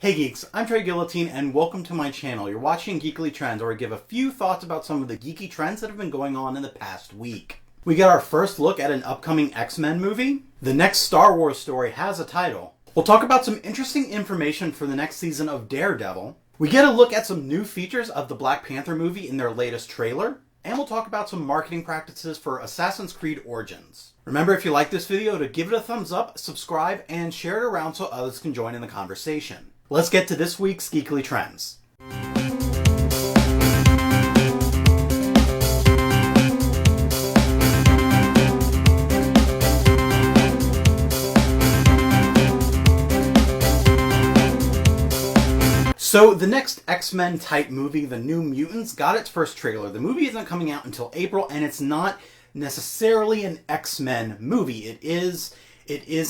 Hey geeks, I'm Trey Guillotine and welcome to my channel. You're watching Geekly Trends, where I give a few thoughts about some of the geeky trends that have been going on in the past week. We get our first look at an upcoming X-Men movie. The next Star Wars story has a title. We'll talk about some interesting information for the next season of Daredevil. We get a look at some new features of the Black Panther movie in their latest trailer. And we'll talk about some marketing practices for Assassin's Creed Origins. Remember, if you like this video, to give it a thumbs up, subscribe, and share it around so others can join in the conversation. Let's get to this week's Geekly Trends. So the next X-Men type movie, The New Mutants, got its first trailer. The movie isn't coming out until April, and it's not necessarily an X-Men movie. It is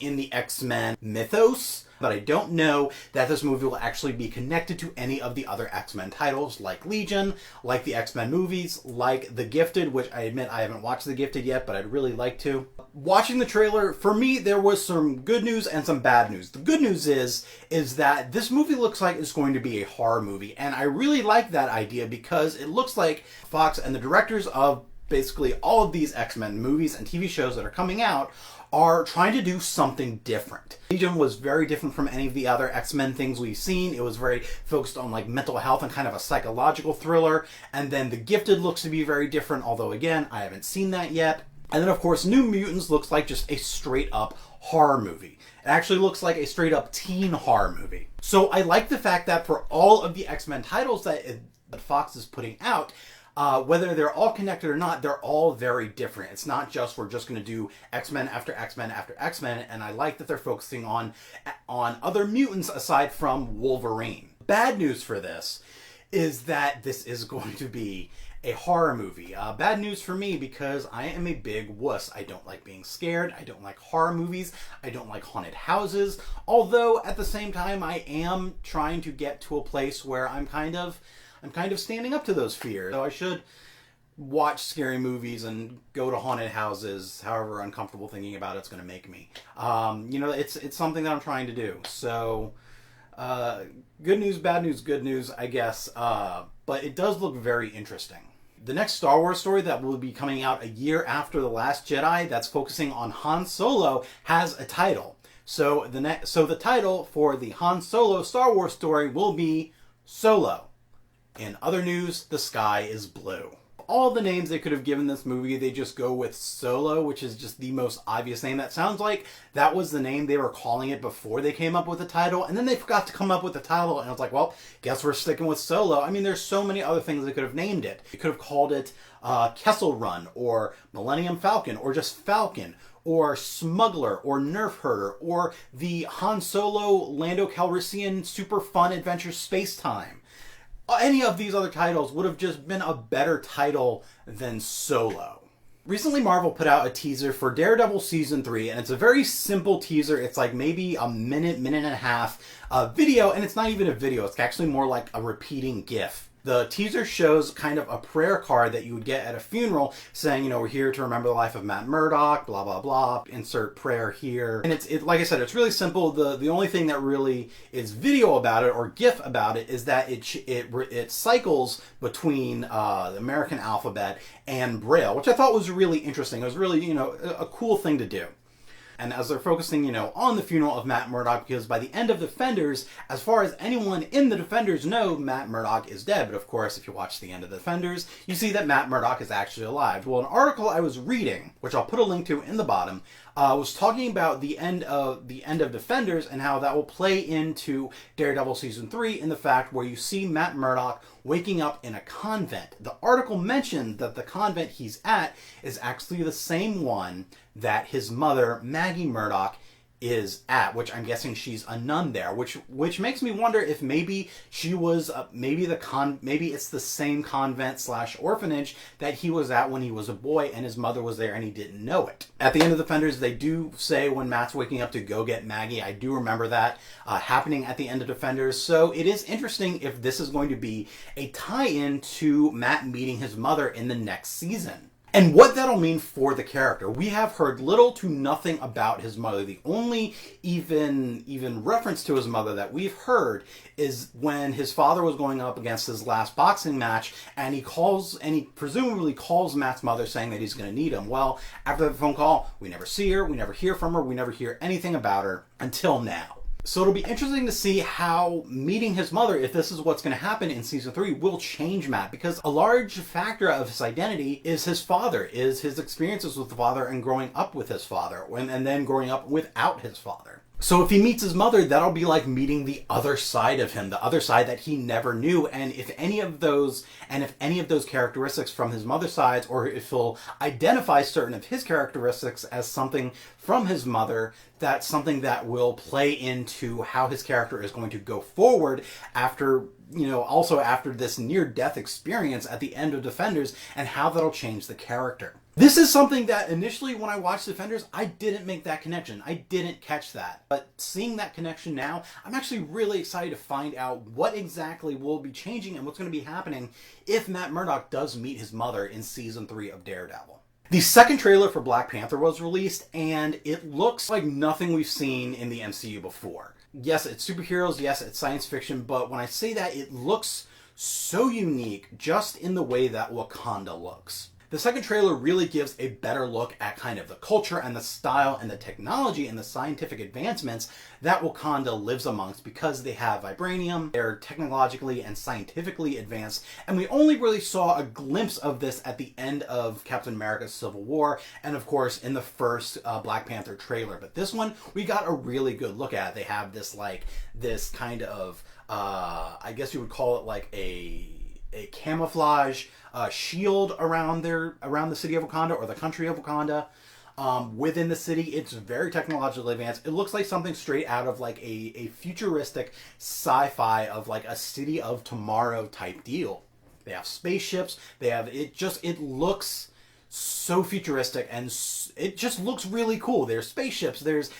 in the X-Men mythos, but I don't know that this movie will actually be connected to any of the other X-Men titles, like Legion, like the X-Men movies, like The Gifted, which I admit I haven't watched The Gifted yet, but I'd really like to. Watching the trailer, for me, there was some good news and some bad news. The good news is that this movie looks like it's going to be a horror movie, and I really like that idea because it looks like Fox and the directors of basically all of these X-Men movies and TV shows that are coming out are trying to do something different. Legion was very different from any of the other X-Men things we've seen. It was very focused on like mental health and kind of a psychological thriller. And then The Gifted looks to be very different, although again, I haven't seen that yet. And then of course, New Mutants looks like just a straight up horror movie. It actually looks like a straight up teen horror movie. So I like the fact that for all of the X-Men titles that Fox is putting out, whether they're all connected or not, they're all very different. It's not just we're just going to do X-Men after X-Men after X-Men, and I like that they're focusing on other mutants aside from Wolverine. Bad news for this is that this is going to be a horror movie. Bad news for me because I am a big wuss. I don't like being scared. I don't like horror movies. I don't like haunted houses. Although at the same time, I am trying to get to a place where I'm kind of standing up to those fears. So I should watch scary movies and go to haunted houses, however uncomfortable thinking about it's going to make me. It's something that I'm trying to do. So, good news, bad news, good news, I guess. But it does look very interesting. The next Star Wars story that will be coming out a year after The Last Jedi, that's focusing on Han Solo, has a title. So the title for the Han Solo Star Wars story will be Solo. In other news, the sky is blue. All the names they could have given this movie, they just go with Solo, which is just the most obvious name. That sounds like that was the name they were calling it before they came up with the title, and then they forgot to come up with the title, and I was like, well, guess we're sticking with Solo. I mean, there's so many other things they could have named it. They could have called it Kessel Run, or Millennium Falcon, or just Falcon, or Smuggler, or Nerf Herder, or the Han Solo Lando Calrissian Super Fun Adventure Space Time. Any of these other titles would have just been a better title than Solo. Recently, Marvel put out a teaser for Daredevil Season 3, and it's a very simple teaser. It's like maybe a minute and a half video, and it's not even a video. It's actually more like a repeating GIF. The teaser shows kind of a prayer card that you would get at a funeral saying, we're here to remember the life of Matt Murdock, blah, blah, blah, insert prayer here. And it's like I said, it's really simple. The only thing that really is video about it or GIF about it is that it cycles between the American alphabet and Braille, which I thought was really interesting. It was really, a cool thing to do. And as they're focusing, on the funeral of Matt Murdock, because by the end of Defenders, as far as anyone in the Defenders know, Matt Murdock is dead. But of course, if you watch the end of Defenders, you see that Matt Murdock is actually alive. Well, an article I was reading, which I'll put a link to in the bottom, was talking about the end of Defenders and how that will play into Daredevil Season 3 in the fact where you see Matt Murdock waking up in a convent. The article mentioned that the convent he's at is actually the same one that his mother, Maggie Murdock, is at, which I'm guessing she's a nun there, which makes me wonder if maybe she was maybe it's the same convent / orphanage that he was at when he was a boy and his mother was there and he didn't know it. At the end of Defenders, they do say when Matt's waking up to go get Maggie. I do remember that happening at the end of Defenders. So it is interesting if this is going to be a tie-in to Matt meeting his mother in the next season. and what that'll mean for the character. We have heard little to nothing about his mother. The only even reference to his mother that we've heard is when his father was going up against his last boxing match, and he presumably calls Matt's mother saying that he's going to need him. Well, after the phone call, we never see her, we never hear from her, we never hear anything about her until now. So it'll be interesting to see how meeting his mother, if this is what's going to happen in Season 3, will change Matt. Because a large factor of his identity is his father, is his experiences with the father and growing up with his father, and then growing up without his father. So if he meets his mother, that'll be like meeting the other side of him, the other side that he never knew. And if any of those characteristics from his mother's side, or if he'll identify certain of his characteristics as something from his mother, that's something that will play into how his character is going to go forward after, also after this near-death experience at the end of Defenders, and how that'll change the character. This is something that initially when I watched Defenders, I didn't make that connection. I didn't catch that. But seeing that connection now, I'm actually really excited to find out what exactly will be changing and what's going to be happening if Matt Murdock does meet his mother in Season 3 of Daredevil. The second trailer for Black Panther was released, and it looks like nothing we've seen in the MCU before. Yes, it's superheroes, yes, it's science fiction, but when I say that, it looks so unique just in the way that Wakanda looks. The second trailer really gives a better look at kind of the culture and the style and the technology and the scientific advancements that Wakanda lives amongst, because they have vibranium, they're technologically and scientifically advanced, and we only really saw a glimpse of this at the end of Captain America's Civil War, and of course in the first Black Panther trailer. But this one, we got a really good look at it. They have this kind of, I guess you would call it like a camouflage shield around the city of Wakanda, or the country of Wakanda. Within the city, it's very technologically advanced. It looks like something straight out of like a futuristic sci-fi of like a City of Tomorrow type deal. They have spaceships. It looks so futuristic, and it just looks really cool. There's spaceships, there's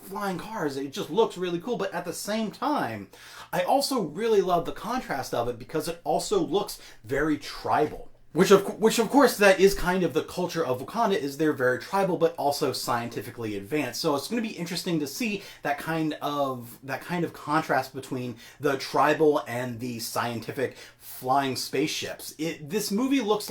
flying cars. It just looks really cool. But at the same time, I also really love the contrast of it, because it also looks very tribal. Which of course that is kind of the culture of Wakanda, is they're very tribal but also scientifically advanced. So it's going to be interesting to see that kind of contrast between the tribal and the scientific flying spaceships. This movie looks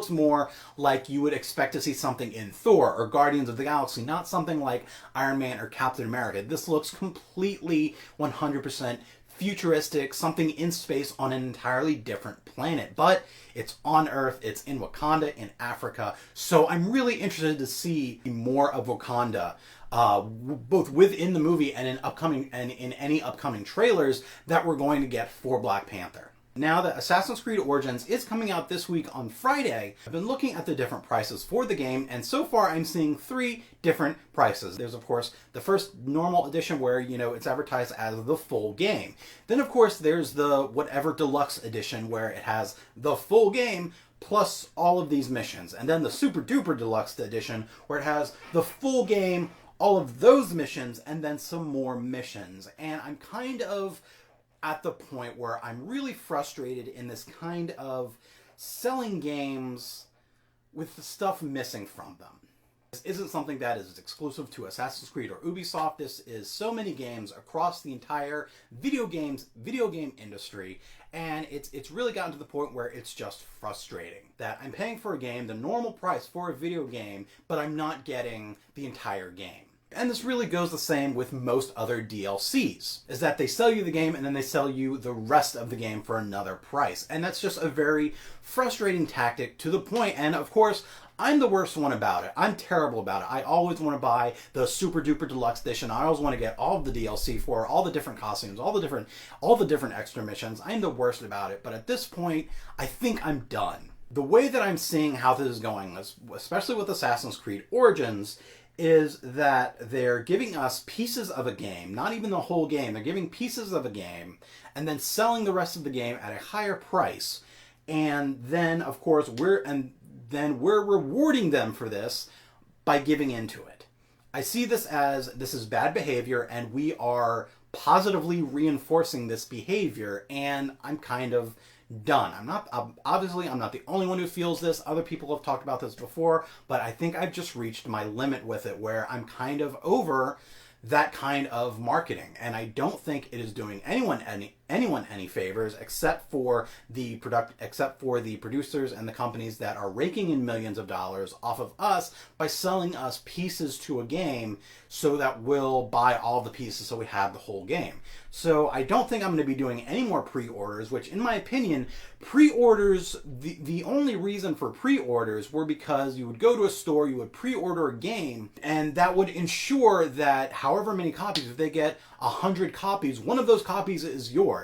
more like you would expect to see something in Thor or Guardians of the Galaxy, not something like Iron Man or Captain America. This looks completely 100% futuristic, something in space on an entirely different planet. But it's on Earth, it's in Wakanda, in Africa. So I'm really interested to see more of Wakanda, both within the movie and in any upcoming trailers that we're going to get for Black Panther. Now that Assassin's Creed Origins is coming out this week on Friday, I've been looking at the different prices for the game, and so far I'm seeing 3 different prices. There's of course the first normal edition where, it's advertised as the full game. Then of course there's the whatever deluxe edition where it has the full game plus all of these missions. And then the super duper deluxe edition where it has the full game, all of those missions, and then some more missions. And I'm kind of at the point where I'm really frustrated in this kind of selling games with the stuff missing from them. This isn't something that is exclusive to Assassin's Creed or Ubisoft. This is so many games across the entire video game industry, and it's really gotten to the point where it's just frustrating that I'm paying for a game, the normal price for a video game, but I'm not getting the entire game. And this really goes the same with most other DLCs, is that they sell you the game and then they sell you the rest of the game for another price. And that's just a very frustrating tactic to the point. And of course, I'm the worst one about it. I'm terrible about it. I always want to buy the super duper deluxe edition. I always want to get all of the DLC for all the different costumes, all the different extra missions. I'm the worst about it. But at this point, I think I'm done. The way that I'm seeing how this is going, especially with Assassin's Creed Origins, is that they're giving us pieces of a game, not even the whole game. They're giving pieces of a game and then selling the rest of the game at a higher price. And then, of course, we're rewarding them for this by giving into it. I see this is bad behavior, and we are positively reinforcing this behavior, and I'm kind of done. Obviously I'm not the only one who feels this. Other people have talked about this before, but I think I've just reached my limit with it, where I'm kind of over that kind of marketing, and I don't think it is doing anyone any favors, except for the producers and the companies that are raking in millions of dollars off of us by selling us pieces to a game so that we'll buy all the pieces so we have the whole game. So I don't think I'm going to be doing any more pre-orders, which in my opinion, pre-orders, the only reason for pre-orders were because you would go to a store, you would pre-order a game, and that would ensure that however many copies, if they get 100 copies, one of those copies is yours,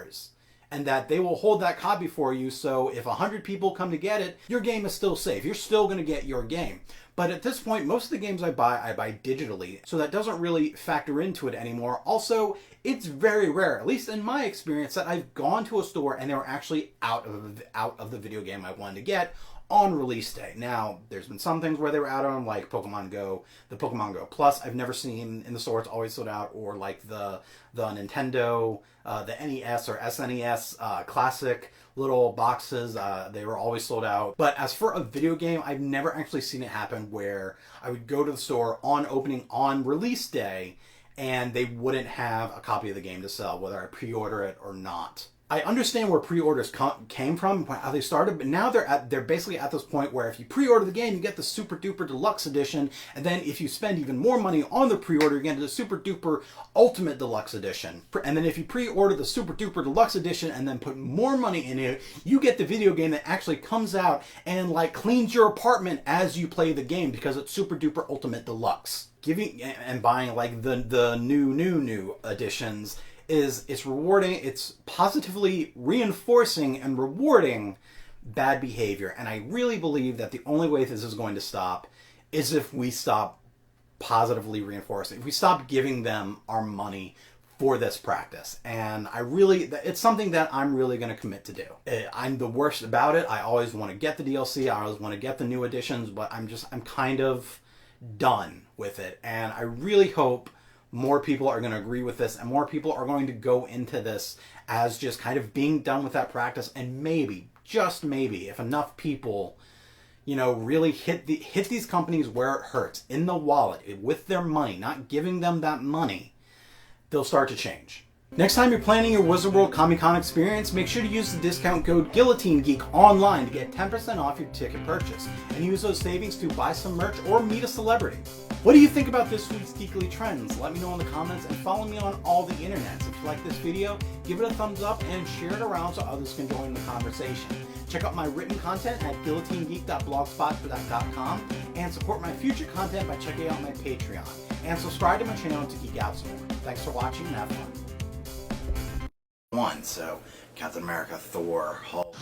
and that they will hold that copy for you, so if 100 people come to get it, your game is still safe. You're still going to get your game. But at this point, most of the games I buy digitally, so that doesn't really factor into it anymore. Also, it's very rare, at least in my experience, that I've gone to a store and they were actually out of the video game I wanted to get on release day. Now, there's been some things where they were out on, like Pokemon Go, the Pokemon Go Plus, I've never seen in the store, it's always sold out, or like the Nintendo, the NES or SNES classic little boxes, they were always sold out. But as for a video game, I've never actually seen it happen where I would go to the store on release day, and they wouldn't have a copy of the game to sell, whether I pre-order it or not. I understand where pre-orders came from, how they started, but now they're basically at this point where if you pre-order the game, you get the super duper deluxe edition, and then if you spend even more money on the pre-order, you get the super duper ultimate deluxe edition. And then if you pre-order the super duper deluxe edition and then put more money in it, you get the video game that actually comes out and like cleans your apartment as you play the game because it's super duper ultimate deluxe. Giving and buying like the new editions it's rewarding, it's positively reinforcing and rewarding bad behavior. And I really believe that the only way this is going to stop is if we stop positively reinforcing, if we stop giving them our money for this practice. And it's something that I'm really going to commit to do. I'm the worst about it. I always want to get the DLC, I always want to get the new editions, but I'm kind of done with it. And I really hope more people are going to agree with this, and more people are going to go into this as just kind of being done with that practice. And maybe, just maybe, if enough people, really hit these companies where it hurts, in the wallet, with their money, not giving them that money, they'll start to change. Next time you're planning your Wizard World Comic-Con experience, make sure to use the discount code GuillotineGeek online to get 10% off your ticket purchase, and use those savings to buy some merch or meet a celebrity. What do you think about this week's Geekly Trends? Let me know in the comments, and follow me on all the internets. If you like this video, give it a thumbs up and share it around so others can join the conversation. Check out my written content at guillotinegeek.blogspot.com, and support my future content by checking out my Patreon. And subscribe to my channel to geek out some more. Thanks for watching and have fun. So Captain America, Thor, Hulk.